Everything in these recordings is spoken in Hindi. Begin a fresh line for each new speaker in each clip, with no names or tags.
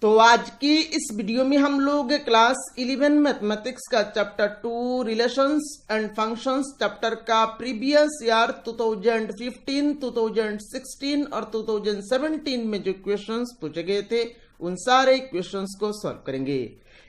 तो आज की इस वीडियो में हम लोग क्लास 11 मैथमेटिक्स का chapter 2 relations and functions chapter का प्रीवियस ईयर 2015, 2016 और 2017 में जो क्वेश्चंस पूछे गए थे उन सारे क्वेश्चंस को सॉल्व करेंगे।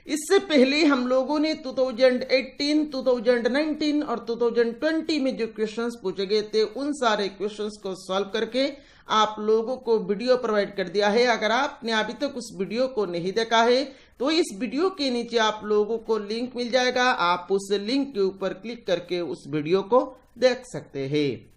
इससे पहले हम लोगों ने 2018, 2019 और 2020 में जो क्वेश्चंस पूछे गए थे उन सारे क्वेश्चंस को सॉल्व करके आप लोगों को वीडियो प्रोवाइड कर दिया है। अगर आपने अभी तक उस वीडियो को नहीं देखा है तो इस वीडियो के नीचे आप लोगों को लिंक मिल जाएगा, आप उस लिंक के ऊपर क्लिक करके उस वीडियो को देख सकते हैं।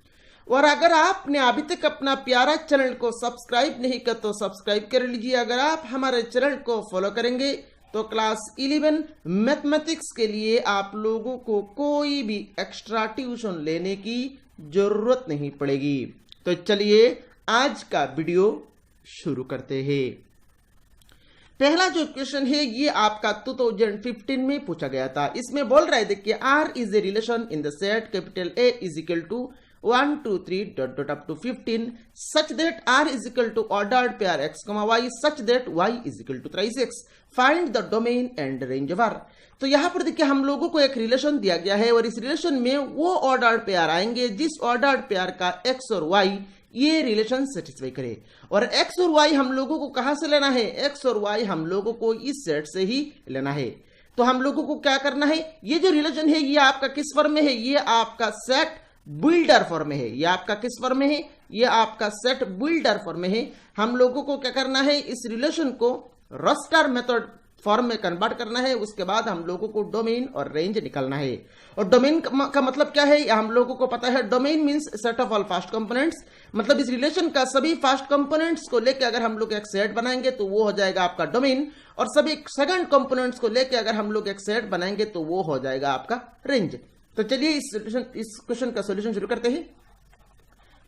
और अगर आपने अभी तक अपना प्यारा चैनल को सब्सक्राइब नहीं किया तो सब्सक्राइब कर लीजिए। अगर आप हमारे चैनल को फॉलो करेंगे तो क्लास 11 मैथमेटिक्स के लिए आप लोगों को कोई भी एक्स्ट्रा ट्यूशन लेने की जरूरत नहीं पड़ेगी। तो चलिए आज का वीडियो शुरू करते हैं। पहला जो क्वेश्चन है ये आपका 2015 में पूछा गया था। इसमें बोल रहा है देखिए, R is a relation in the set capital A is equal to 1 2 3 dot dot up to 15 such that R is equal to ordered pair x, y such that y is equal to 36। Find the domain and range of R। तो यहाँ पर देखिए हम लोगों को एक रिलेशन दिया गया है और इस रिलेशन में वो ऑर्डर्ड पेयर आएंगे जिस ऑर्डर्ड पेयर का x और y ये रिलेशन सेटिस्फाई करे। और x और y हम लोगों को कहां से लेना है? x और y हम लोगों को इस सेट से ही लेना है। तो हम लोगों को क्या करना है, ये जो रिलेशन है ये आपका किस फॉर्म में है? ये आपका सेट बिल्डर फॉर्म में है। ये आपका किस फॉर्म में है? ये आपका सेट बिल्डर फॉर्म में है। हम लोगों को क्या करना है, इस रिलेशन को रोस्टर मेथड फॉर्म में कन्वर्ट करना है। उसके बाद हम लोगों को डोमेन और रेंज निकालना है। और डोमेन का मतलब क्या है हम लोगों को पता है। Domain means set of all first components, मतलब इस रिलेशन का सभी फास्ट कंपोनेंट्स को लेकर अगर हम लोग एक सेट बनाएंगे तो वो हो जाएगा आपका डोमेन, और सभी सेकंड कंपोनेंट्स को लेकर अगर हम लोग एक सेट बनाएंगे तो वो हो जाएगा आपका रेंज। तो चलिए इस क्वेश्चन का सॉल्यूशन शुरू करते हैं।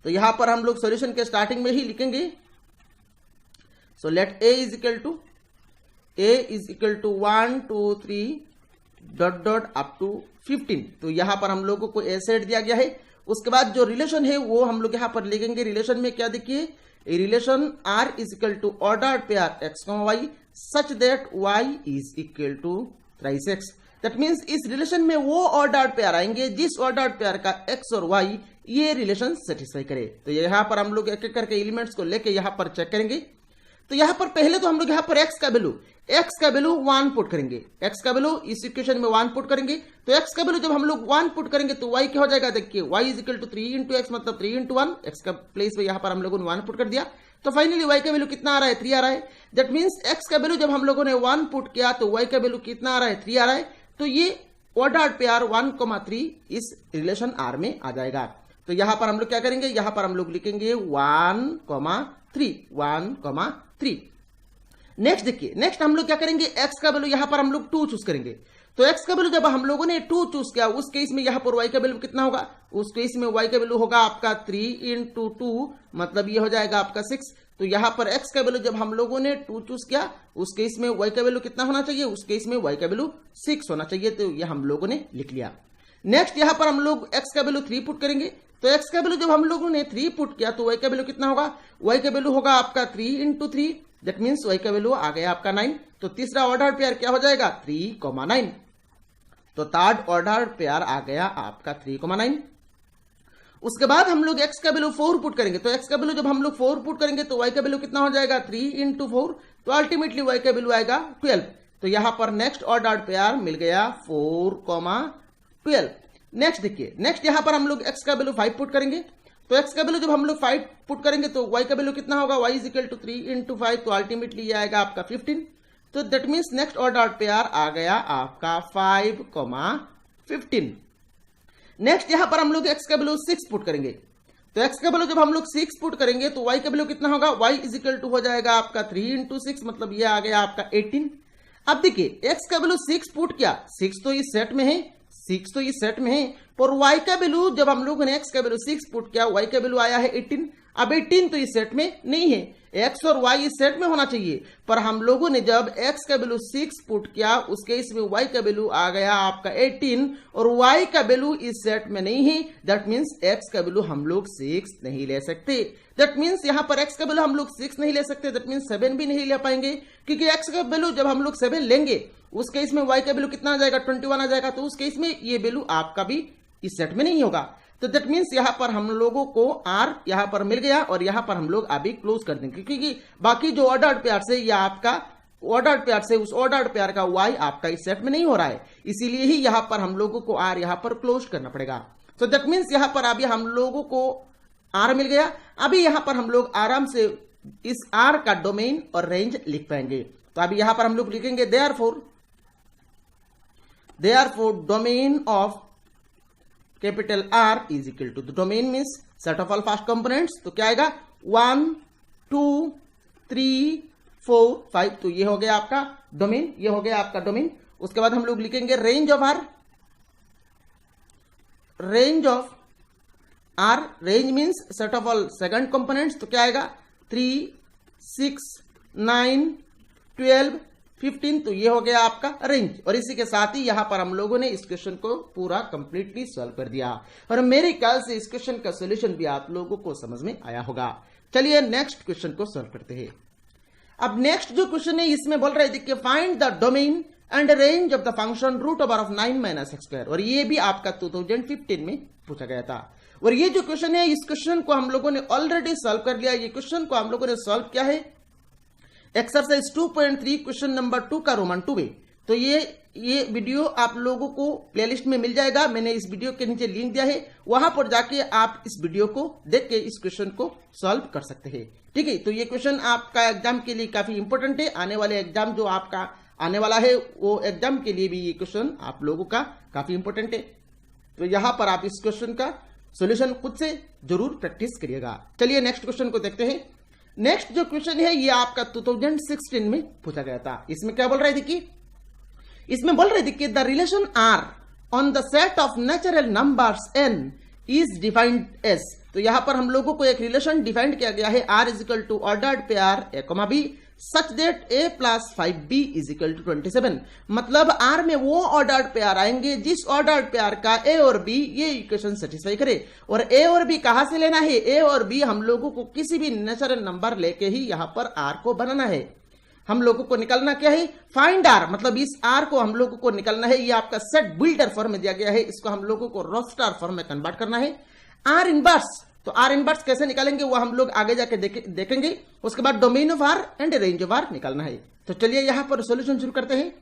तो यहां पर हम लोग सॉल्यूशन के स्टार्टिंग में ही लिखेंगे, so let A is equal to 1 2 3 dot dot up to 15। तो यहां पर हम लोगों को ए सेट दिया गया है। उसके बाद जो रिलेशन है वो हम लोग यहां पर लिखेंगे। रिलेशन में क्या देखिए, relation R is equal to ordered pair x, y such that y is equal to 36। That means इस रिलेशन में वो ऑर्डर्ड पेयर आएंगे जिस ऑर्डर्ड पेयर का x और y ये रिलेशन सेटिस्फाई करे। तो यहां पर हम लोग एक एक करके एलिमेंट्स को लेके यहां पर चेक करेंगे। तो यहां पर पहले तो हम लोग यहां पर x का वैल्यू 1 पुट करेंगे। x का वैल्यू इस इक्वेशन में 1 पुट करेंगे। तो x का वैल्यू जब हम लोग 1 पुट करेंगे तो y क्या हो जाएगा, देखिए y is equal to 3 into x, मतलब 3 इंटू 1। x का प्लेस में यहां पर हम लोगों ने 1 पुट कर दिया। तो फाइनली y का वैल्यू कितना आ रहा है, 3 आ रहा है। दैट मीन्स x का वैल्यू जब हम लोगों ने 1 पुट किया तो y का वैल्यू कितना आ रहा है, 3 आ रहा है। तो ये ऑर्डर्ड पेयर 1,3 इस रिलेशन R में आ जाएगा। तो यहां पर हम लोग क्या करेंगे, यहां पर हम लोग लिखेंगे 1,3। नेक्स्ट देखिए, नेक्स्ट हम लोग क्या करेंगे, x का वैल्यू यहां पर हम लोग 2 चूज करेंगे। तो x का वैल्यू जब हम लोगों ने 2 चूज किया उस केस में यहां पर y का वैल्यू कितना होगा, उस केस में y का वैल्यू होगा आपका 3 इंटू 2, मतलब ये हो जाएगा आपका 6। तो यहां पर x का वैल्यू जब हम लोगों ने 2 चूज किया उस केस में y का वैल्यू कितना होना चाहिए, उस केस में y का वैल्यू 6 होना चाहिए। तो ये हम लोगों ने लिख लिया। नेक्स्ट यहां पर हम लोग x का वैल्यू 3 पुट करेंगे। तो x का वैल्यू जब हम लोगों ने 3 पुट किया तो y का वैल्यू कितना होगा, y का वैल्यू होगा आपका 3 इंटू 3, दैट मीन्स y का वैल्यू आ गया आपका 9। तो तीसरा ऑर्डर पेयर क्या हो जाएगा, 3,9। तो थर्ड ऑर्डर पेयर आ गया आपका 3,9। उसके बाद हम लोग x का वैल्यू 4 पुट करेंगे। तो x का वैल्यू जब हम लोग 4 पुट करेंगे तो y का वैल्यू कितना हो जाएगा, 3 इंटू 4। तो अल्टीमेटली y का वैल्यू आएगा 12। तो यहां पर नेक्स्ट ऑर्डर पेयर मिल गया 4,12। नेक्स्ट देखिए, नेक्स्ट यहां पर हम लोग x का वैल्यू 5 पुट करेंगे। तो x का वैल्यू जब हम लोग 5 पुट करेंगे तो y का वैल्यू कितना होगा, y is equal to 3 into 5। तो अल्टीमेटली ये आएगा आपका 15। तो that means next order pair आ गया आपका 5,15। नेक्स्ट यहां पर हम लोग x का वैल्यू 6 पुट करेंगे। तो x का वैल्यू जब हम लोग 6 पुट करेंगे तो y का वैल्यू कितना होगा, y इज इक्वल टू हो जाएगा आपका 3 इंटू 6, मतलब ये आ गया आपका 18। अब देखिए x का वैल्यू 6 पुट किया, 6 तो इस सेट में है, 6 तो इस सेट में है, पर y का वैल्यू जब हम लोगों ने x का वैल्यू 6 पुट किया y का वैल्यू आया है 18। अब 18 तो इस सेट में नहीं है, x और y इस सेट में होना चाहिए, पर हम लोगों ने जब x का वैल्यू 6 पुट किया उस केस में y का वैल्यू आ गया आपका 18 और y का वैल्यू इस सेट में नहीं है। दैट मीन्स x का वैल्यू हम लोग 6 नहीं ले सकते। दैट मीन्स यहां पर x का वैल्यू हम लोग 6 नहीं ले सकते, दैट मीन्स 7 भी नहीं ले पाएंगे, क्योंकि x का वैल्यू जब हम लोग 7 लेंगे उस केस में y का वैल्यू कितना आ जाएगा, 21 आ जाएगा, तो उस केस में ये वैल्यू आपका भी इस सेट में नहीं होगा। तो दैट मीन्स यहां पर हम लोगों को r यहां पर मिल गया और यहां पर हम लोग अभी क्लोज कर देंगे, क्योंकि बाकी जो ऑर्डर्ड पेयर से या आपका ऑर्डर्ड पेयर से उस ऑर्डर्ड पेयर का y आपका इस सेट में नहीं हो रहा है, इसीलिए ही यहां पर हम लोगों को r यहां पर क्लोज करना पड़ेगा। तो दैट मीन्स यहां पर अभी हम लोगों को r मिल गया। अभी यहां पर हम लोग आराम से इस r का डोमेन और रेंज लिख पाएंगे। तो अभी यहां पर हम लोग लिखेंगे therefore domain of capital R is equal to, the domain means set of all first components, तो क्या आएगा 1 2 3 4 5, तो ये हो गया आपका डोमेन, ये हो गया आपका डोमेन। उसके बाद हम लोग लिखेंगे range of R, range means set of all second components, तो क्या आएगा 3 6 9 12 15, तो ये हो गया आपका रेंज। और इसी के साथ ही यहां पर हम लोगों ने इस क्वेश्चन को पूरा कंप्लीटली सॉल्व कर दिया और मेरे ख्याल से इस क्वेश्चन का सॉल्यूशन भी आप लोगों को समझ में आया होगा। चलिए नेक्स्ट क्वेश्चन को सॉल्व करते हैं। अब नेक्स्ट जो क्वेश्चन है इसमें बोल रहे थे कि find the domain and range of the function root over of 9 - x², और ये भी आपका 2015 में पूछा गया था। और ये जो क्वेश्चन है इस क्वेश्चन को हम लोगों ने ऑलरेडी सॉल्व कर लिया। ये क्वेश्चन को हम लोगों ने सॉल्व किया है एक्सरसाइज 2.3 क्वेश्चन नंबर 2 का रोमन 2 में। तो ये वीडियो आप लोगों को प्लेलिस्ट में मिल जाएगा, मैंने इस वीडियो के नीचे लिंक दिया है, वहां पर जाके आप इस वीडियो को देख के इस क्वेश्चन को सॉल्व कर सकते हैं। ठीक है, तो ये क्वेश्चन आपका एग्जाम के लिए काफी इंपॉर्टेंट है। आने वाले एग्जाम जो आपका आने वाला है वो एग्जाम के लिए भी ये क्वेश्चन आप लोगों का काफी इंपॉर्टेंट है। तो यहां पर आप इस क्वेश्चन का सोल्यूशन खुद से जरूर प्रैक्टिस करिएगा। चलिए नेक्स्ट क्वेश्चन को देखते हैं। नेक्स्ट जो क्वेश्चन है ये आपका 2016 में पूछा गया था। इसमें क्या बोल रहे थे कि the relation R on the set of natural numbers n is defined as. तो यहां पर हम लोगों को एक रिलेशन डिफाइंड किया गया है R is equal to ordered pair a, b such that a plus 5b is equal to 27। मतलब R में वो ऑर्डर्ड पेयर आएंगे जिस ऑर्डर्ड पेयर का a और b ये इक्वेशन सेटिस्फाई करे। और a और b कहां से लेना है, a और b हम लोगों को किसी भी नेचुरल नंबर लेके ही यहां पर R को बनाना है। हम लोगों को निकालना क्या है, फाइंड R, मतलब इस R को हम लोगों को निकालना है। ये आपका सेट बिल्डर फॉर्म में दिया गया है, इसको हम लोगों को रोस्टर फॉर्म में कन्वर्ट करना है। R इनवर्स, तो R इनवर्स कैसे निकालेंगे वो हम लोग आगे जाके देखेंगे। उसके बाद domain of R and range of R निकालना है। तो चलिए यहां पर सॉल्यूशन शुरू करते हैं।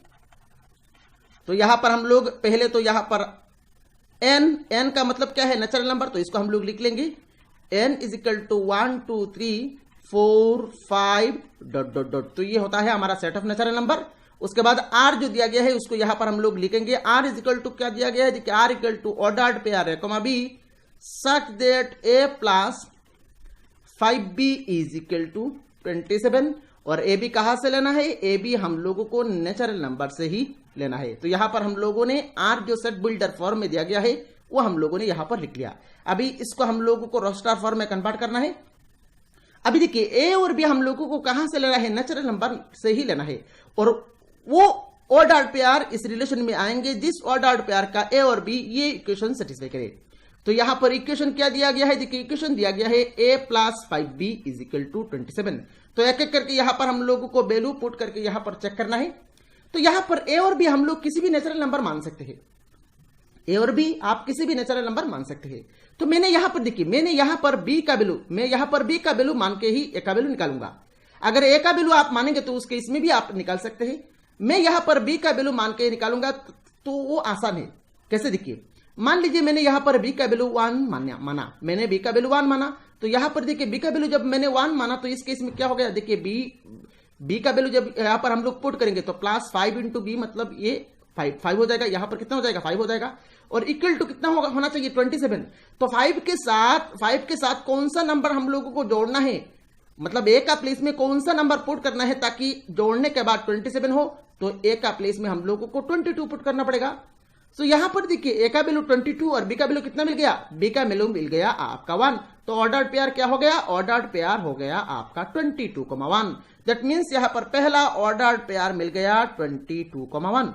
तो यहां पर हम लोग पहले तो यहां पर n का मतलब क्या है, नेचुरल नंबर, तो इसको हम लोग लिख लेंगे n इज इक्वल टू 1 2 3 4 5 ... तो ये होता है हमारा सेट ऑफ नेचुरल नंबर। उसके बाद R जो दिया गया है उसको यहां पर हम लोग लिखेंगे R इज इक्वल टू क्या दिया गया है, देखिए R equal to ordered pair a, b such that a plus 5b is equal to 27। और ए बी कहां से लेना है, ए बी हम लोगों को नेचुरल नंबर से ही लेना है। तो यहां पर हम लोगों ने आर जो सेट बिल्डर फॉर्म में दिया गया है वो हम लोगों ने यहां पर लिख लिया। अभी इसको हम लोगों को रोस्टर फॉर्म में कन्वर्ट करना है। अभी देखिए ए और बी हम लोगों को कहां से लेना है, नेचुरल नंबर से ही लेना है। और वो ऑर्डर्ड पेयर इस रिलेशन में आएंगे जिस ऑर्डर्ड पेयर का ए और बी ये इक्वेशन सेटिस्फाई करे। तो यहां पर इक्वेशन क्या दिया गया है, देखिए इक्वेशन दिया गया है a plus 5b is equal to 27। तो एक एक करके यहां पर हम लोगों को वैल्यू पुट करके यहां पर चेक करना है। तो यहां पर a और b हम लोग किसी भी नेचुरल नंबर मान सकते हैं, a और b आप किसी भी नेचुरल नंबर मान सकते हैं। तो मैंने यहां पर देखिए, मैंने यहां पर b का वैल्यू, मैं यहां पर b का वैल्यू मान के ही a का वैल्यू निकालूंगा। अगर a का वैल्यू आप मानेंगे तो उसके इसमें भी आप निकाल सकते हैं। मैं यहां पर b का वैल्यू मान के निकालूंगा तो वो आसान है। कैसे, देखिए मान लीजिए मैंने यहां पर b का वैल्यू 1 माना, मैंने b का वैल्यू 1 माना। तो यहां पर देखिए b का वैल्यू जब मैंने 1 माना तो इस केस में क्या हो गया, देखिए b का वैल्यू जब यहां पर हम लोग पुट करेंगे तो प्लस 5 इंटू बी, मतलब ये 5 हो जाएगा। यहां पर कितना हो जाएगा, 5 हो जाएगा। और इक्वल टू कितना होना चाहिए, 27। तो 5 के साथ कौन सा नंबर हम लोगों को जोड़ना है, मतलब ए का प्लेस में कौन सा नंबर पुट करना है ताकि जोड़ने के बाद 27 हो। तो ए का प्लेस में हम लोगों को 22 पुट करना पड़ेगा। सो यहां पर देखिए ए का वैल्यू 22 और बी का वैल्यू कितना मिल गया, बी का वैल्यू मिल गया आपका 1। तो ऑर्डर्ड पेयर क्या हो गया, ऑर्डर्ड पेयर हो गया आपका 22,1। दैट मीन्स यहां पर पहला ऑर्डर्ड पेयर मिल गया 22,1।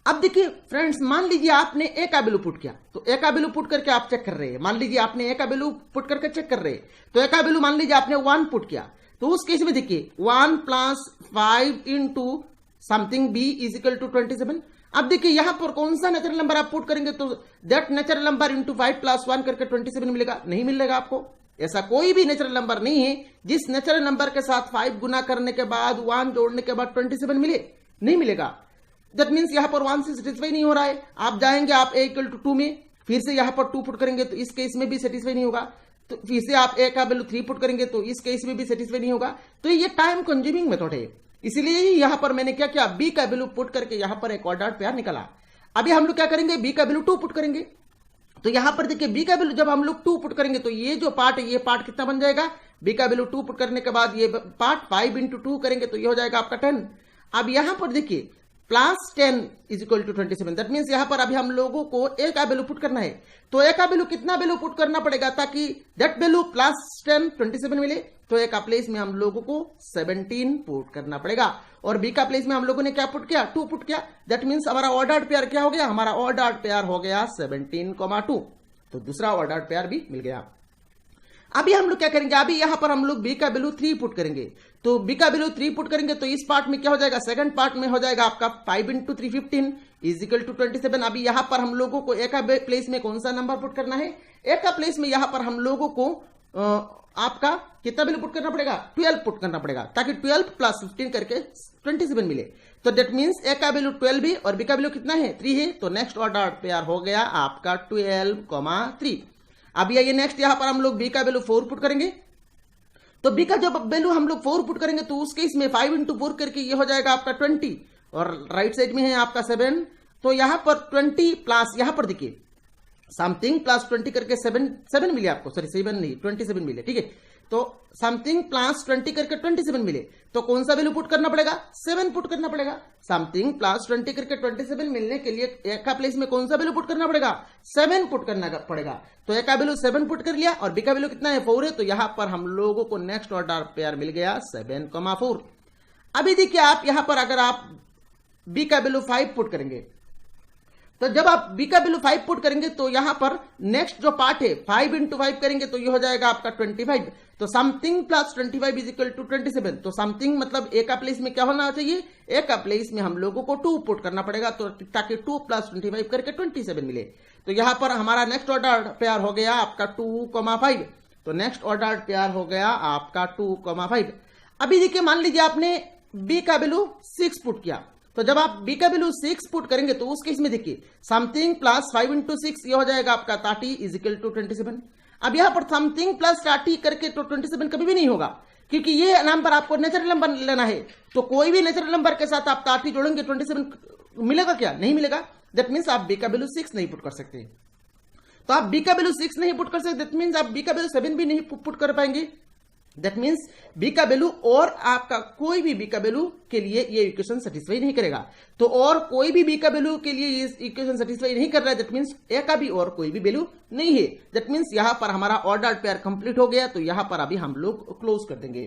अब देखिए फ्रेंड्स, मान लीजिए आपने ए का वैल्यू पुट किया, तो ए का वैल्यू पुट करके आप चेक कर रहे हैं। मान लीजिए आपने ए का वैल्यू पुट करके चेक कर रहे हैं, तो ए का वैल्यू मान लीजिए आपने 1 पुट किया, तो उस केस में देखिए 1 + 5 into something b is equal to 27। अब देखिए यहां पर कौन सा नेचुरल नंबर आप पुट करेंगे, तो दैट नेचुरल नंबर इंटू 5 + 1 करके 27 मिलेगा, नहीं मिलेगा आपको। ऐसा कोई भी नेचुरल नंबर नहीं है जिस नेचुरल नंबर के साथ 5 गुना करने के बाद 1 जोड़ने के बाद 27 मिले, नहीं मिलेगा। दैट मीन्स यहां पर 1 से सेटिस्फाई नहीं हो रहा है। आप जाएंगे आप a = 2 में, फिर से यहां पर 2 पुट करेंगे तो इस केस में भी सेटिस्फाई नहीं होगा। तो फिर से आप a का वैल्यू 3 पुट करेंगे तो इस केस में भी सेटिस्फाई नहीं होगा। तो ये टाइम कंज्यूमिंग मेथड है, इसलिए यहां पर मैंने क्या किया, b का वैल्यू पुट करके यहां पर एक ऑर्डर्ड पेयर निकला। अभी हम लोग क्या करेंगे, b का वैल्यू 2 पुट करेंगे। तो यहां पर देखिए b का वैल्यू जब हम लोग 2 पुट करेंगे तो ये जो पार्ट है, ये पार्ट कितना बन जाएगा, b का वैल्यू 2 पुट करने के बाद ये पार्ट 5 × 2 करेंगे तो ये हो जाएगा आपका 10। अब यहां पर देखिए +10 = 27। दैट मीन्स यहां पर अभी हम लोगों को ए का वैल्यू पुट करना है। तो ए का वैल्यू कितना वैल्यू पुट करना पड़ेगा ताकि दैट वैल्यू +10 27 मिले। तो ए का प्लेस में हम लोगों को 17 पुट करना पड़ेगा और बी का प्लेस में हम लोगों ने क्या पुट किया, 2 पुट किया। दैट मीन्स हमारा ऑर्डर्ड पेयर क्या हो गया, हमारा ऑर्डर्ड पेयर हो गया 17,2। तो दूसरा ऑर्डर्ड पेयर भी मिल गया। अभी हम लोग क्या करेंगे, अभी यहां पर हम लोग बी का वैल्यू 3 पुट करेंगे। तो बी का वैल्यू 3 पुट करेंगे तो इस पार्ट में क्या हो जाएगा, सेकंड पार्ट में हो जाएगा आपका 5 × 3 15 इज इक्वल टू 27। अभी यहां पर हम लोगों को ए का प्लेस में कौन सा नंबर पुट करना है, ए का प्लेस में यहां पर हम लोगों को आपका कितना वैल्यू पुट करना पड़ेगा, 12 पुट करना पड़ेगा ताकि 12 + 15 करके 27 मिले। तो दैट मीन्स ए का वैल्यू 12 है और बी का वैल्यू कितना है, 3 है। तो नेक्स्ट ऑर्डर पेयर हो गया आपका 12,3। अब ये नेक्स्ट यहां पर हम लोग बी का वैल्यू 4 पुट करेंगे। तो बी का जब वैल्यू हम लोग 4 पुट करेंगे तो उस केस में 5 × 4 करके ये हो जाएगा आपका 20 और राइट साइड में है आपका 7। तो यहां पर 20 प्लस यहां पर देखिए समथिंग +20 करके 7 मिले आपको, सॉरी 7 नहीं 27 मिले, ठीक है। तो समथिंग +20 करके 27 मिले, तो कौन सा वैल्यू पुट करना पड़ेगा, 7 पुट करना पड़ेगा। समथिंग +20 करके 27 मिलने के लिए ए का प्लेस में कौन सा वैल्यू पुट करना पड़ेगा, 7 पुट करना पड़ेगा। तो ए का वैल्यू 7 पुट कर लिया और बी का वैल्यू कितना है, 4 है। तो यहां पर हम लोगों को नेक्स्ट ऑर्डर पेयर मिल गया 7,4। अभी देखिए आप यहां पर अगर आप बी का वैल्यू 5 पुट करेंगे, तो जब आप बी का वैल्यू 5 पुट करेंगे तो यहां पर नेक्स्ट जो पार्ट है 5 × 5 करेंगे तो ये हो जाएगा आपका 25। तो समथिंग +25 इज इक्वल टू 27। तो समथिंग मतलब ए का प्लेस में क्या होना चाहिए, ए का प्लेस में हम लोगों को 2 पुट करना पड़ेगा तो ताकि 2 + 25 करके 27 मिले। तो यहां पर हमारा नेक्स्ट ऑर्डर पेयर हो गया आपका 2,5। तो नेक्स्ट ऑर्डर पेयर हो गया आपका 2,5। अभी देखिए मान लीजिए आपने बी का वैल्यू 6 पुट किया, तो जब आप बी का वैल्यू 6 पुट करेंगे तो उस केस में देखिए समथिंग +5 × 6 ये हो जाएगा आपका 30 इज इक्वल टू 27। अब यहां पर समथिंग +30 करके तो 27 कभी भी नहीं होगा क्योंकि ये नंबर आपको नेचुरल नंबर लेना है। तो कोई भी नेचुरल नंबर के साथ आप 30 जोड़ेंगे 27 मिलेगा क्या, नहीं मिलेगा। दैट मीन्स आप बी का वैल्यू 6 नहीं पुट कर सकते। तो आप बी का वैल्यू 6 नहीं पुट कर सकते, दैट मीन्स आप बी का वैल्यू 7 भी नहीं पुट कर पाएंगे। दैट मीन्स बी का वैल्यू और आपका कोई भी बी का वैल्यू के लिए ये इक्वेशन सेटिस्फाई नहीं करेगा। तो और कोई भी बी का वैल्यू के लिए ये इक्वेशन सेटिस्फाई नहीं कर रहा है, दैट मीन्स ए का भी और कोई भी वैल्यू नहीं है। दैट मीन्स यहां पर हमारा ऑर्डर पेयर कंप्लीट हो गया। तो यहां पर अभी हम लोग क्लोज कर देंगे।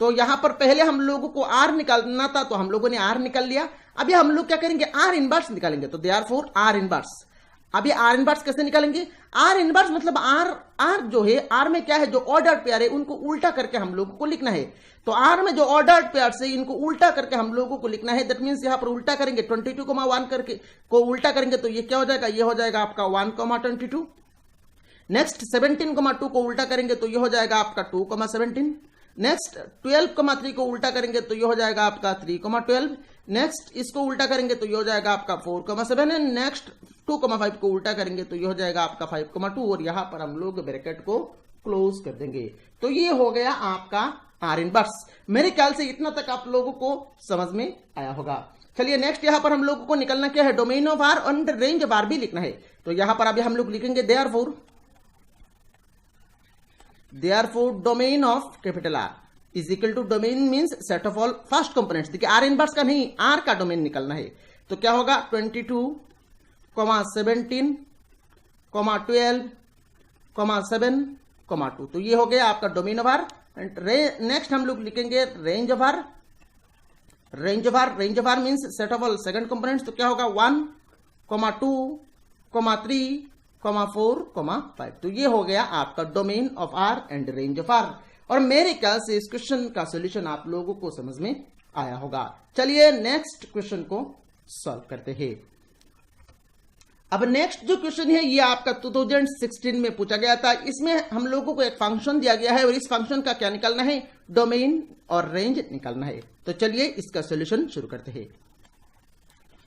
तो यहां पर पहले हम लोगों को आर निकालना था तो हम लोगों ने आर निकाल लिया। अभी हम लोग क्या करेंगे, आर इनवर्स निकालेंगे। तो देयरफॉर आर इनवर्स, अभी आर इनवर्स कैसे निकालेंगे, आर इनवर्स मतलब आर जो है, आर में क्या है, जो ऑर्डर्ड पेयर है उनको उल्टा करके हम लोगों को लिखना है। तो आर में जो ऑर्डर्ड पेयर है इनको उल्टा करके हम लोगों को लिखना है। दैट मीन्स यहां पर उल्टा करेंगे 22,1 करके को उल्टा करेंगे तो ये क्या हो जाएगा, ये हो जाएगा आपका 1,22। नेक्स्ट 17,2 को उल्टा करेंगे तो ये हो जाएगा आपका 2,17। नेक्स्ट 12,3 को उल्टा करेंगे तो ये हो जाएगा आपका 3,12। नेक्स्ट इसको उल्टा करेंगे तो ये हो जाएगा आपका 4,7। नेक्स्ट 2,5 को उल्टा करेंगे तो ये हो जाएगा आपका 5,2 और यहां पर हम लोग ब्रैकेट को क्लोज कर देंगे। तो ये हो गया आपका आर इनवर्स। मेरे ख्याल से इतना तक आप लोगों को समझ में आया होगा। चलिए नेक्स्ट यहां पर हम लोगों को निकलना क्या है, डोमेन ऑफ आर और रेंज ऑफ आर भी लिखना है। तो यहां पर अभी हम लोग लिखेंगे therefore domain of capital R is equal to, domain means set of all first components. देखिए आर इनवर्स का नहीं, आर का डोमेन निकलना है। तो क्या होगा 22 17, 12, 7, 2। तो ये हो गया आपका domain of R. And next हम लोग लिखेंगे range of R. Range of R means set of all second components. तो क्या होगा 1, 2, 3, 4, 5। तो ये हो गया आपका domain of R and range of R. और मेरे ख्याल से इस क्वेश्चन का सॉल्यूशन आप लोगों को समझ में आया होगा। चलिए नेक्स्ट क्वेश्चन को सॉल्व करते हैं। अब नेक्स्ट जो क्वेश्चन है ये आपका 2016 में पूछा गया था। इसमें हम लोगों को एक फंक्शन दिया गया है और इस फंक्शन का क्या निकालना है, डोमेन और रेंज निकालना है। तो चलिए इसका सॉल्यूशन शुरू करते हैं।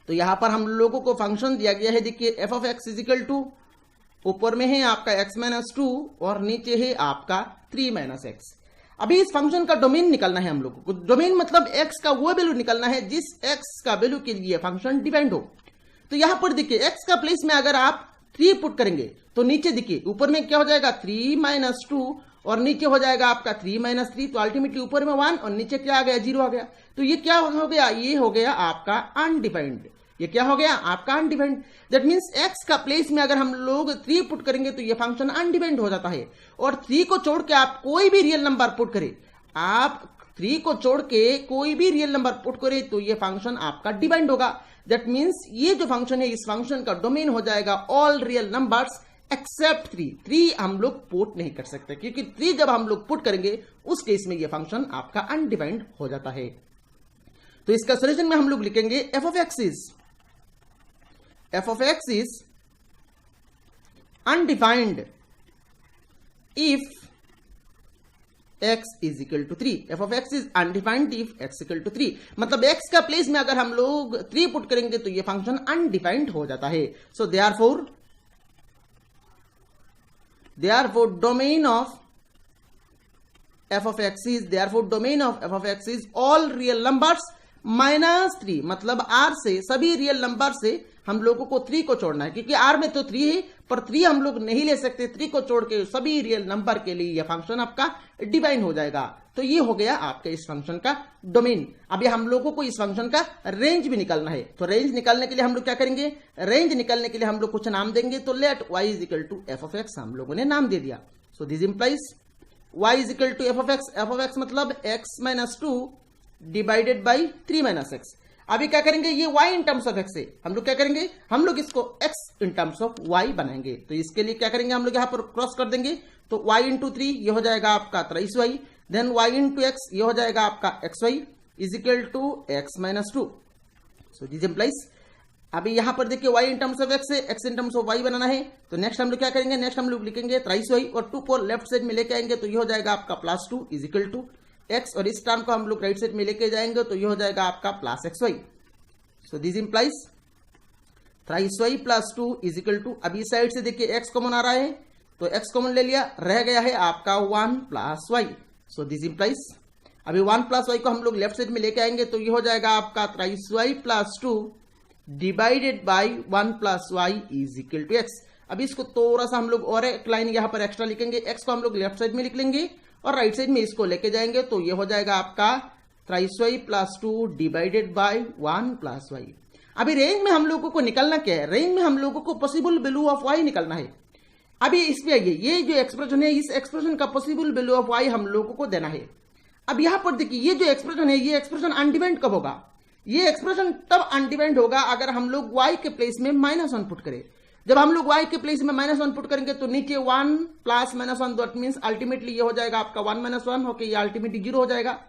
तो यहां पर हम लोगों को फंक्शन दिया गया है, देखिए f of x is equal to, ऊपर में है आपका x माइनस 2 और नीचे है आपका 3 माइनस एक्स। अभी इस फंक्शन का डोमेन निकालना है हम लोगों को। डोमेन मतलब x का वो वैल्यू निकालना है जिस x का वैल्यू के लिए फंक्शन डिपेंड हो। तो यहां पर देखिए x का प्लेस में अगर आप 3 पुट करेंगे तो नीचे देखिए ऊपर में क्या हो जाएगा 3 माइनस 2 और नीचे हो जाएगा आपका 3 माइनस 3। तो अल्टीमेटली ऊपर में 1 और नीचे क्या आ गया 0 आ गया। तो ये क्या हो गया, ये हो गया आपका अनडिफाइंड। ये क्या हो गया आपका अनडिफाइंड। दैट मींस x का प्लेस में अगर हम लोग 3 पुट करेंगे तो ये फंक्शन अनडिफाइंड हो जाता है। और 3 को छोड़ के आप कोई भी रियल नंबर पुट करें, आप 3 को छोड़ के कोई भी रियल नंबर पुट करें तो ये फंक्शन आपका डिफाइंड होगा। दैट मींस ये जो फंक्शन है इस फंक्शन का डोमेन हो जाएगा ऑल रियल नंबर्स एक्सेप्ट 3। 3 हम लोग पुट नहीं कर सकते क्योंकि 3 जब हम लोग पुट करेंगे उस केस में ये फंक्शन आपका अनडिफाइंड हो जाता है। तो इसका सॉल्यूशन में हम लोग लिखेंगे f of x is undefined if x is equal to 3। f of x is undefined if x equal to 3। मतलब x का प्लेस में अगर हम लोग 3 पुट करेंगे तो ये फंक्शन अनडिफाइंड हो जाता है। सो therefore domain of f of x is all real numbers minus 3। मतलब r से सभी रियल नंबर से हम लोगों को 3 को छोड़ना है क्योंकि r में तो 3 है पर 3 हम लोग नहीं ले सकते। 3 को छोड़ के सभी रियल नंबर के लिए यह फंक्शन आपका डिफाइन हो जाएगा। तो ये हो गया आपके इस फंक्शन का डोमेन। अब ये हम लोगों को इस फंक्शन का रेंज भी निकालना है। तो रेंज निकालने के लिए हम लोग क्या करेंगे, रेंज निकालने के लिए हम लोग कुछ नाम देंगे। तो let y is equal to F of x हम लोगों ने नाम दे दिया। So this implies y is equal to F of x मतलब x minus 2 divided by 3 minus x. अभी क्या करेंगे, ये y in terms of x है, हम लोग क्या करेंगे, हम लोग इसको x in terms of y बनाएंगे। तो इसके लिए क्या करेंगे, हम लोग यहां पर क्रॉस कर देंगे। तो y इंटू 3 ये हो जाएगा आपका 23y, then y into x ये हो जाएगा आपका xy is equal to x minus 2। So this implies अभी यहां पर देखिए y in terms of x है, x in terms of y बनाना है। तो नेक्स्ट हम लोग क्या करेंगे, नेक्स्ट हम लोग लिखेंगे 23y और 2 को लेफ्ट साइड में लेके आएंगे तो ये हो जाएगा आपका plus 2 is equal to x और इस टर्म को हम लोग राइट साइड में लेके जाएंगे तो ये हो जाएगा आपका plus xy। So this implies 23y plus 2 is equal to, अभी इस साइड से देखिए x कॉमन आ रहा है तो x कॉमन ले लिया, रह गया है आपका 1 plus y। So this implies अभी 1 प्लस y को हम लोग लेफ्ट साइड में लेके आएंगे तो ये हो जाएगा आपका 23y plus 2 divided by 1 plus y is equal to x। अभी इसको थोड़ा सा हम लोग और एक लाइन यहां पर एक्स्ट्रा लिखेंगे, x को हम लोग लेफ्ट साइड में लिख लेंगे और राइट साइड में इसको लेके जाएंगे तो ये हो जाएगा आपका 23y plus 2 divided by 1 plus y। अभी रेंज में हम लोगों को निकालना क्या है, रेंज में हम लोगों को पॉसिबल वैल्यू ऑफ y निकालना है। अभी इसमें आइए, ये जो एक्सप्रेशन है इस एक्सप्रेशन का पॉसिबल वैल्यू ऑफ y हम लोगों को देना है। अब यहां पर देखिए ये जो एक्सप्रेशन है ये एक्सप्रेशन अनडिफाइंड कब होगा, ये एक्सप्रेशन तब अनडिफाइंड होगा अगर हम लोग y के प्लेस में -1 पुट करें। जब हम लोग y के प्लेस में -1 पुट करेंगे तो नीचे 1 प्लस -1 दैट मींस अल्टीमेटली ये हो जाएगा आपका 1 - 1 होके ये अल्टीमेटली 0 हो जाएगा।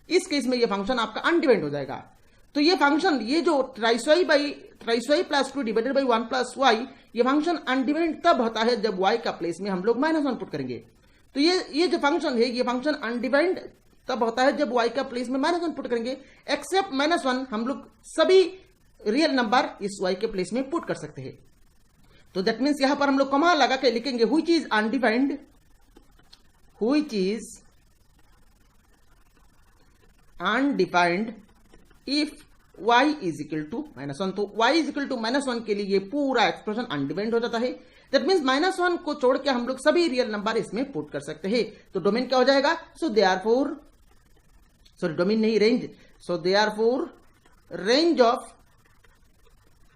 इस केस में ये फंक्शन आपका अनडिफाइंड हो जाएगा। तो ये फंक्शन ये जो 23y plus 2 divided by 1 plus y ये फंक्शन अनडिफाइंड तब होता है जब y का प्लेस में हम लोग -1 पुट करेंगे। तो ये जो फंक्शन है ये फंक्शन अनडिफाइंड तब होता है जब y का प्लेस में -1 पुट करेंगे, एक्सेप्ट -1 हम लोग सभी रियल नंबर इस y के प्लेस में पुट कर सकते हैं। तो दैट मीन्स यहां पर हम लोग कॉमा लगा के लिखेंगे which is undefined, which is undefined if y is equal to -1। तो y इज इक्वल टू -1 के लिए ये पूरा एक्सप्रेशन अनडिफाइंड हो जाता है। दैट मीन्स -1 को छोड़ के हम लोग सभी रियल नंबर इसमें पुट कर सकते हैं। तो डोमेन क्या हो जाएगा, सो देयरफॉर सॉरी डोमेन नहीं range, so therefore range of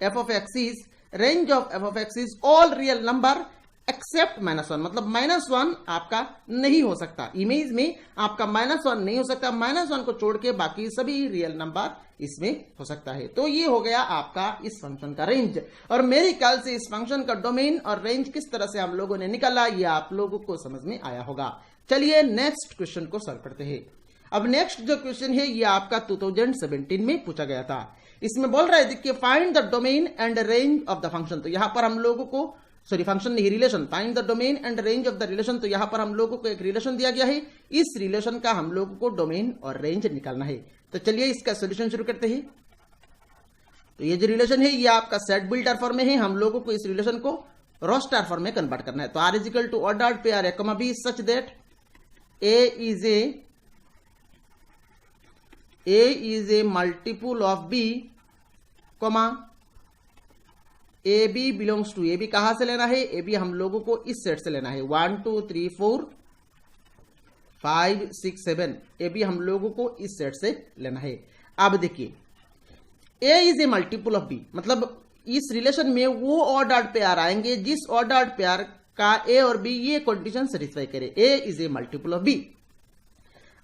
f of x is range of F of x is all real number except -1, मतलब -1 आपका नहीं हो सकता। इमेज में आपका -1 नहीं हो सकता, -1 को छोड़ के बाकी सभी रियल नंबर इसमें हो सकता है। तो ये हो गया आपका इस फंक्शन का रेंज। और मेरे ख्याल से इस फंक्शन का डोमेन और रेंज किस तरह से हम लोगों ने निकाला ये आप लोगों को समझ में आया होगा। चलिए नेक्स्ट क्वेश्चन को सॉल्व करते हैं। अब नेक्स्ट जो क्वेश्चन है ये आपका 2017 में पूछा गया था। इसमें बोल रहा है देखिए find the domain and range of the function. तो यहां पर हम लोगों को फंक्शन नहीं, relation, find the domain and range of the relation. तो यहां पर हम लोगों को एक रिलेशन दिया गया है, इस रिलेशन का हम लोगों को डोमेन और रेंज निकालना है। तो चलिए इसका सॉल्यूशन शुरू करते हैं। तो ये जो रिलेशन है ये आपका सेट बिल्डर फॉर्म में है, हम लोगों को इस रिलेशन को रो स्टार फॉर्म में कन्वर्ट करना है। तो R is equal to or dot पे R a comma b such that a is a multiple of b comma a b belongs to. A b कहां से लेना है? ए बी हम लोगों को इस सेट से लेना है 1 2 3 4 5 6 7। ए बी हम लोगों को इस सेट से लेना है। अब देखिए A is a multiple of B, मतलब इस रिलेशन में वो ऑर डॉट पेयर आएंगे जिस ऑर डॉट पेयर का ए और बी ये कंडीशन सेटिस्फाई करे। A is a multiple of B.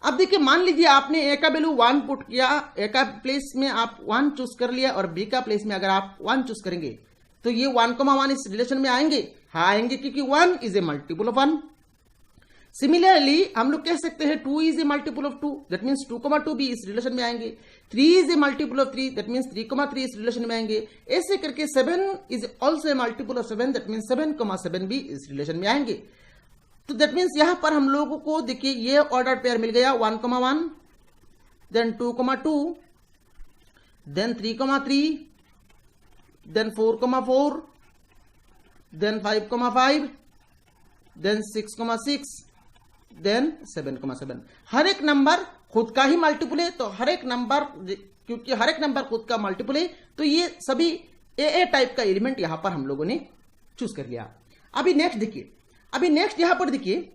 अब देखिए मान लीजिए आपने ए का वैल्यू 1 पुट किया, ए का प्लेस में आप 1 चूज कर लिया और बी का प्लेस में अगर आप 1 चूज करेंगे तो ये 1,1 इस रिलेशन में आएंगे। हाँ आएंगे, क्योंकि 1 is a multiple of 1। Similarly हम लोग कह सकते हैं 2 is a multiple of 2, that means 2,2 भी इस रिलेशन में आएंगे। 3 is a multiple of 3, that means 3,3 इस रिलेशन में आएंगे। ऐसे करके 7 is also a multiple of 7, that means 7,7 भी इस रिलेशन में आएंगे। तो दैट मीन्स यहां पर हम लोगों को देखिए ये ऑर्डर पेयर मिल गया 1,1, then 2,2, then 3,3, then 4,4, then 5,5, then 6,6, then 7,7। हर एक नंबर खुद का ही मल्टीपल है, तो हर एक नंबर, क्योंकि हर एक नंबर खुद का मल्टीपल है तो ये सभी ए टाइप का एलिमेंट यहां पर हम लोगों ने चूज कर लिया। अभी नेक्स्ट देखिए, अभी नेक्स्ट यहां पर देखिए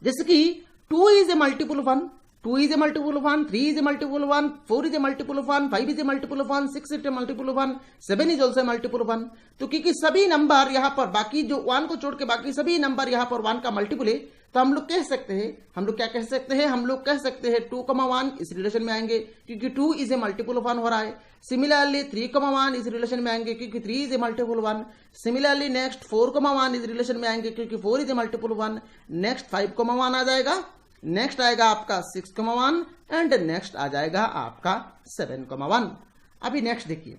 जैसे कि 2 is a multiple of 1, 2 is a multiple of 1, 3 is a multiple of 1, 4 is a multiple of 1, 5 is a multiple of 1, 6 is a multiple of 1, 7 is also multiple of 1। तो क्योंकि सभी नंबर यहां पर बाकी जो 1 को छोड़ के बाकी सभी नंबर यहां पर 1 का मल्टीपल है, तो हम लोग कह सकते हैं, हम लोग क्या कह सकते हैं, हम लोग कह सकते हैं 2,1 इस रिलेशन में आएंगे क्योंकि 2 इज ए मल्टीपल ऑफ 1 हो रहा है। सिमिलरली 3,1 इस रिलेशन में आएंगे क्योंकि 3 is a multiple of 1। Similarly next 4,1 इस रिलेशन में आएंगे क्योंकि 4 is a multiple of 1। Next 5,1 आ जाएगा, नेक्स्ट आएगा आपका 6,1 एंड नेक्स्ट आ जाएगा आपका 7,1। अभी नेक्स्ट देखिए,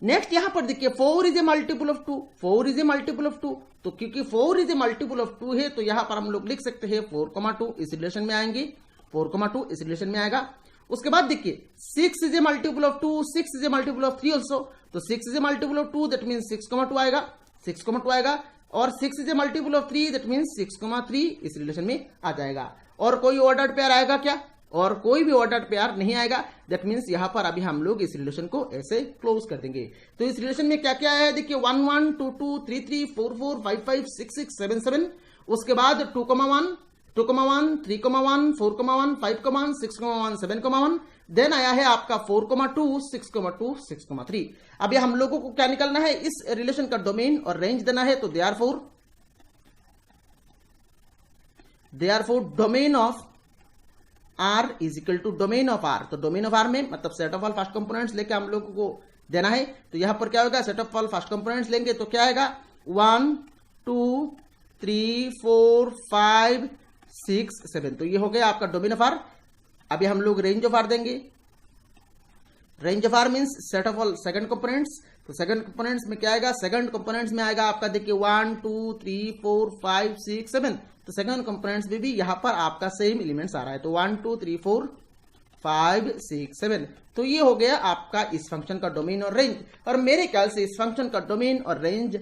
नेक्स्ट यहां पर देखिए 4 is a multiple of 2, 4 is a multiple of 2। तो क्योंकि 4 इज ए मल्टीपल ऑफ 2 है तो यहां पर हम लोग लिख सकते हैं 4,2 इस रिलेशन में आएंगे, 4,2 इस रिलेशन में आएगा। उसके बाद देखिए 6 is a multiple of 2, 6 is a multiple of 3 also. तो 6 is a multiple of 2, that means 6,2 आएगा, 6,2 आएगा। और 6 is a multiple of 3, that means 6,3 इस रिलेशन में आ जाएगा। और कोई ऑर्डर्ड पेयर आएगा क्या? और कोई भी ऑर्डर्ड पेयर नहीं आएगा। दैट मीन्स यहां पर अभी हम लोग इस रिलेशन को ऐसे क्लोज कर देंगे। तो इस रिलेशन में क्या क्या है देखिए 1 1 2 2 3 3 4 4 5 5 6 6 7 7। उसके बाद 2,1 3,1 4,1 5,1 6,1 7,1। देन आया है आपका 4,2 6,2 6,3। अभी हम लोगों को क्या निकालना है, इस रिलेशन का डोमेन और रेंज देना है। तो therefore domain of R is equal to domain of R। तो डोमेन ऑफ R में मतलब set of all first components लेके हम लोगों को देना है। तो यहां पर क्या होगा, set of all first components लेंगे तो क्या आएगा 1 2 3 4 5 6 7। तो ये हो गया आपका डोमेन ऑफ R। अभी हम लोग रेंज ऑफ R देंगे। Range of R means set of all second components. तो सेकंड कंपोनेंट्स में क्या आएगा, सेकंड कंपोनेंट्स में आएगा आपका देखिए 1 2 3 4 5 6 7। तो सेकंड कंपोनेंट्स में भी यहां पर आपका सेम एलिमेंट्स आ रहा है। तो 1 2 3 4 5 6 7। तो ये हो गया आपका इस फंक्शन का डोमेन और रेंज। और मेरे ख्याल से इस फंक्शन का डोमेन और रेंज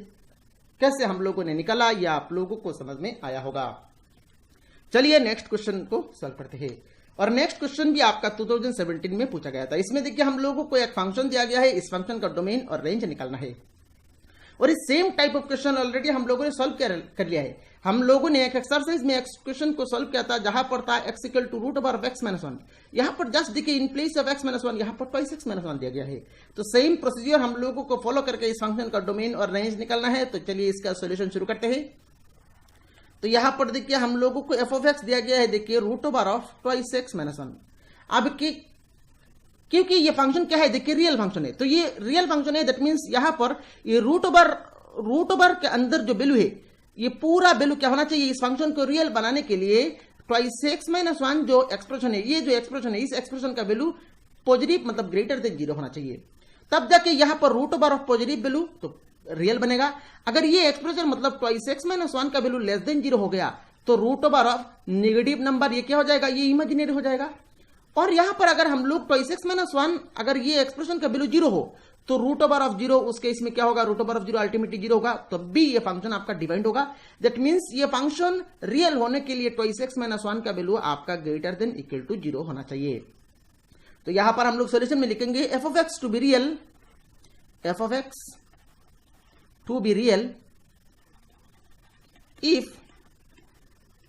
कैसे हम लोगों ने निकाला यह आप लोगों को समझ में आया होगा। चलिए नेक्स्ट क्वेश्चन को सॉल्व करते हैं। और नेक्स्ट क्वेश्चन भी आपका 2017 में पूछा गया था। इसमें देखिए हम लोगों को एक फंक्शन दिया गया है, इस फंक्शन का डोमेन और रेंज निकालना है। और इस same type of question already हम लोगों ने सॉल्व कर लिया है। हम लोगों ने एक एक्सरसाइज में क्वेश्चन को सॉल्व किया था जहां पर था x equal to root over x minus 1। यहां पर जस्ट देखिए in place of x minus 1 यहां पर ट्वाइस x माइनस 1 दिया गया है। तो सेम प्रोसीजर हम लोगों को फॉलो करके इस फंक्शन का डोमेन और रेंज निकालना है। तो चलिए इसका सोल्यूशन शुरू करते हैं। तो यहां पर देखिए हम लोगों को एफ ऑफ एक्स दिया गया है, देखिए root over of twice x minus 1। अब क्योंकि ये फंक्शन क्या है, देखिए रियल फंक्शन है, तो ये रियल फंक्शन है, दैट मीन्स यहां पर ये रूट ओवर के अंदर जो वैल्यू है ये पूरा वैल्यू क्या होना चाहिए, इस फंक्शन को रियल बनाने के लिए ट्वाइस x माइनस 1 जो एक्सप्रेशन है, ये जो एक्सप्रेशन है इस एक्सप्रेशन का वैल्यू पॉजिटिव मतलब ग्रेटर देन 0 होना चाहिए। तब जाके यहां पर root over of positive value तो रियल बनेगा। अगर ये एक्सप्रेशन मतलब ट्वाइस x माइनस 1 का वैल्यू लेस देन 0 हो गया तो root over of negative number ये क्या हो जाएगा, ये इमेजिनरी हो जाएगा। और यहां पर अगर हम लोग ट्वाइस x माइनस 1 अगर ये एक्सप्रेशन का वैल्यू 0 हो तो रूट ओवर ऑफ 0 उस केस में क्या होगा, रूट ओवर ऑफ 0 अल्टीमेटली 0 होगा, तब भी ये फंक्शन आपका डिवाइड होगा। दैट मींस ये फंक्शन रियल होने के लिए ट्वाइस x माइनस 1 का वैल्यू आपका ग्रेटर देन इक्वल टू 0 होना चाहिए। तो यहां पर हम लोग सॉल्यूशन में लिखेंगे f of x to be real, f of x to be real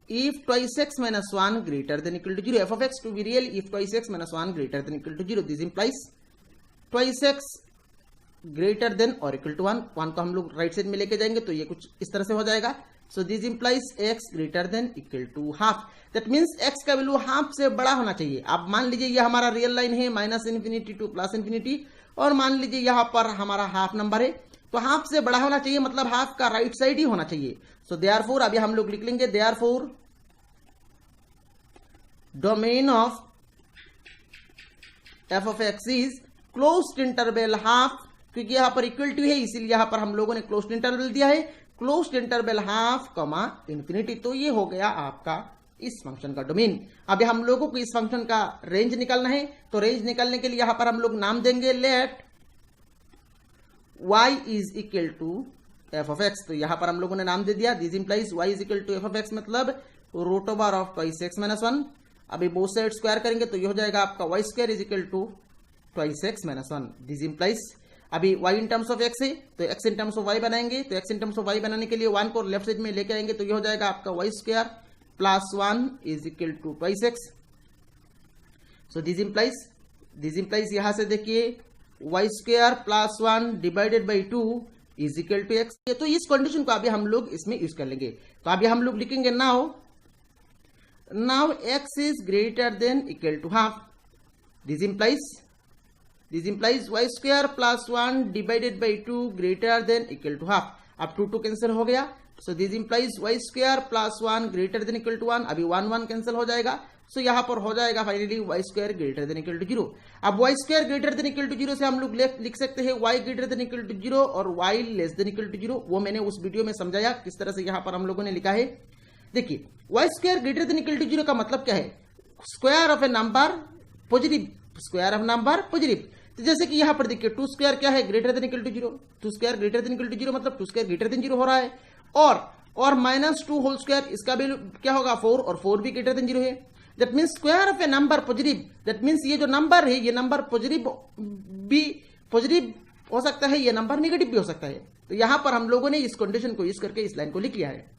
if twice x minus 1 greater than equal to 0, f of x to be real if twice x minus 1 greater than equal to 0, this implies twice x greater than or equal to 1 को हम लोग राइट साइड में लेके जाएंगे तो ये कुछ इस तरह से हो जाएगा। So this implies x greater than equal to half, that means x का वैल्यू हाफ से बड़ा होना चाहिए। अब मान लीजिए ये हमारा रियल लाइन है minus infinity to plus infinity, और मान लीजिए यहां पर हमारा हाफ नंबर है, तो हाफ से बड़ा होना चाहिए मतलब हाफ का राइट साइड ही होना चाहिए। सो देयरफॉर अभी हम लोग लिख लेंगे therefore domain of F of x is closed interval half, क्योंकि यहां पर इक्वल टू है इसीलिए यहां पर हम लोगों ने क्लोज्ड इंटरवल दिया है, closed interval half comma infinity. तो ये हो गया आपका इस फंक्शन का डोमेन। अभी हम लोगों को इस फंक्शन का रेंज निकालना है, तो रेंज निकालने के लिए यहां पर हम लोग नाम देंगे let y is equal to F of X. तो यहां पर हम लोगों ने नाम दे दिया, this implies y is equal to F of x मतलब root over of twice x minus 1। अभी बोथ साइड स्क्वायर करेंगे तो ये हो जाएगा आपका y square is equal to twice x minus 1। This implies अभी y in terms of x है तो x in terms of y बनाएंगे, तो x in terms of y बनाने के लिए 1 को लेफ्ट साइड में लेके आएंगे तो ये हो जाएगा आपका y square plus 1 is equal to twice x। So this implies यहां से देखिए y square plus 1 divided by 2 is equal to x। तो इस कंडीशन को अभी हम लोग इसमें यूज कर लेंगे। तो अभी हम लोग लिखेंगे now x is greater than equal to half, this implies y square plus 1 divided by 2 greater than equal to half. अब 2 कैंसिल हो गया, so this implies y square plus 1 greater than equal to 1। अभी 1 कैंसिल हो जाएगा, सो यहां पर हो जाएगा finally y square greater than equal to 0। अब y square greater than equal to 0 से हम लोग लिख सकते हैं y greater than equal to 0 और y less than equal to 0। वो मैंने उस वीडियो में समझाया किस तरह से यहां पर हम लोगों ने लिखा है। देखिए y square greater than equal to 0 का मतलब क्या है, square of a number positive, square of number positive. तो जैसे कि यहां पर देखिए 2 स्क्वायर क्या है, greater than equal to 0, 2 square greater than equal to 0 मतलब 2 स्क्वायर ग्रेटर देन 0 हो रहा है। और माइनस 2 होल स्क्वायर इसका वैल्यू क्या होगा 4, और 4 भी ग्रेटर देन 0 है। That means square of a number positive, that means ये जो नंबर है ये नंबर पॉजिटिव हो सकता है, ये नंबर नेगेटिव भी हो सकता है। तो यहां पर हम लोगों ने इस कंडीशन को यूज करके इस लाइन को लिख लिया है।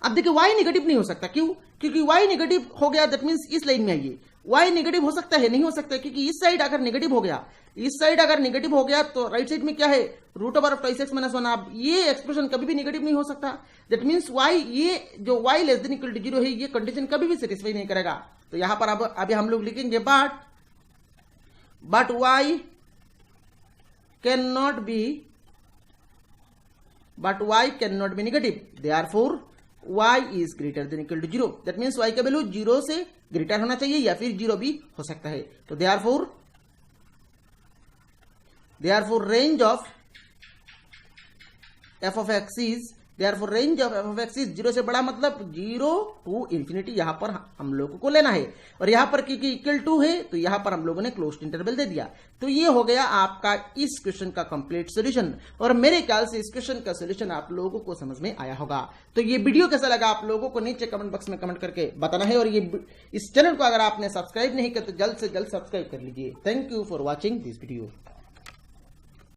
अब देखिए y नेगेटिव नहीं हो सकता, क्यों, क्योंकि y नेगेटिव हो गया, दैट मीन्स इस लाइन में आइए y नेगेटिव हो सकता है, नहीं हो सकता, क्योंकि इस साइड अगर नेगेटिव हो गया, इस साइड अगर नेगेटिव हो गया तो राइट साइड में क्या है root over of twice x minus 1। अब ये एक्सप्रेशन कभी भी नेगेटिव नहीं हो सकता, दैट मीन्स y ये जो y less than equal to 0 है ये कंडीशन कभी भी सेटिस्फाई नहीं करेगा। तो यहां पर अब अभी हम लोग लिखेंगे but y can not be negative, therefore y is greater than equal to 0। That means y का वैल्यू 0 से ग्रेटर होना चाहिए या फिर 0 भी हो सकता है। तो therefore range of F of x is 0 से बड़ा मतलब 0 टू इंफिनिटी यहां पर हम लोगों को लेना है। और यहां पर क्योंकि इक्वल टू है तो यहां पर हम लोगों ने क्लोज्ड इंटरवल दे दिया। तो ये हो गया आपका इस क्वेश्चन का कंप्लीट सॉल्यूशन, और मेरे ख्याल से इस क्वेश्चन का सॉल्यूशन आप लोगों को समझ में आया होगा। तो ये वीडियो कैसा लगा आप लोगों को नीचे कमेंट बॉक्स में कमेंट करके बताना है, और ये इस चैनल को अगर आपने सब्सक्राइब नहीं किया तो जल्द से जल्द सब्सक्राइब कर लीजिए। Thank you for watching this video.